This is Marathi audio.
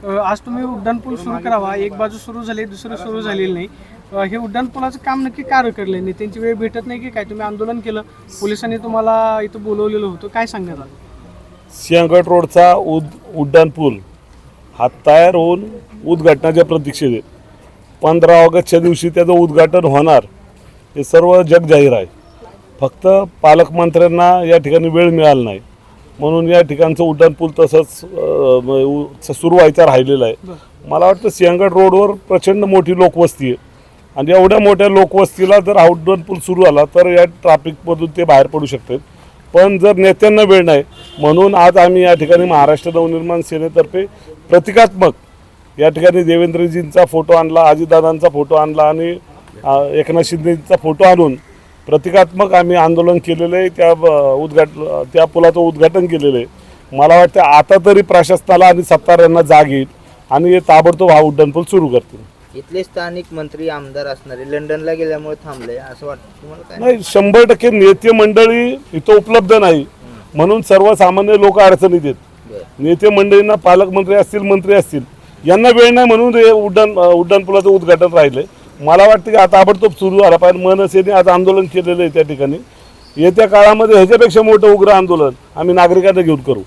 आज तुम्ही उड्डाणपूल सुरू करावा, एक बाजू सुरू झाली दुसरी सुरू झालेली नाही. हे उड्डाणपुलाचं काम नक्की का रखडले नाही? त्यांची वेळ भेटत नाही की काय? तुम्ही आंदोलन केलं, पोलिसांनी तुम्हाला इथं बोलवलेलं होतं, काय सांगण्यात आलं? सिंहगड रोडचा उड्डाणपूल हा तयार होऊन उद्घाटनाच्या प्रतीक्षेत आहे. 15 ऑगस्टच्या दिवशी त्याचं उद्घाटन होणार हे सर्व जग जाहीर आहे. फक्त पालकमंत्र्यांना या ठिकाणी वेळ मिळाला नाही म्हणून या ठिकाणचं उड्डाणपूल तसंच सुरू व्हायचं राहिलेलं आहे. मला वाटतं सिंहगड रोडवर प्रचंड मोठी लोकवस्ती आहे आणि एवढ्या मोठ्या लोकवस्तीला जर हा उड्डाणपूल सुरू झाला तर या ट्रॅफिकमधून ते बाहेर पडू शकतात. पण जर नेत्यांना वेळ नाही म्हणून आज आम्ही या ठिकाणी महाराष्ट्र नवनिर्माण सेनेतर्फे प्रतिकात्मक या ठिकाणी देवेंद्रजींचा फोटो आणला, अजितदादांचा फोटो आणला आणि एकनाथ शिंदेंचा फोटो आणून प्रतिकात्मक आम्ही आंदोलन केलेलं आहे. त्या पुलाचं उद्घाटन केलेलं आहे. मला वाटतं आता तरी प्रशासनाला आणि सत्ताधाऱ्यांना जाग येईल आणि हे ताबडतोब हा उड्डाणपूल सुरू करतील. इथले स्थानिक मंत्री आमदार असणारे लंडनला गेल्यामुळे थांबले असं वाटतं तुम्हाला? काय नाही, 100% नेते मंडळी इथं उपलब्ध नाही म्हणून सर्वसामान्य लोक अडचणीत आहेत. नेते मंडळींना पालकमंत्री असतील, मंत्री असतील, यांना वेळ नाही म्हणून हे उड्डाणपुलाचं उद्घाटन राहिलंय. मला वाटतं की आता ताबडतोब सुरू झाला पाहिजे. मनसेने आज आंदोलन केलेलं आहे त्या ठिकाणी. येत्या काळामध्ये ह्याच्यापेक्षा मोठं उग्र आंदोलन आम्ही नागरिकांना घेऊन करू.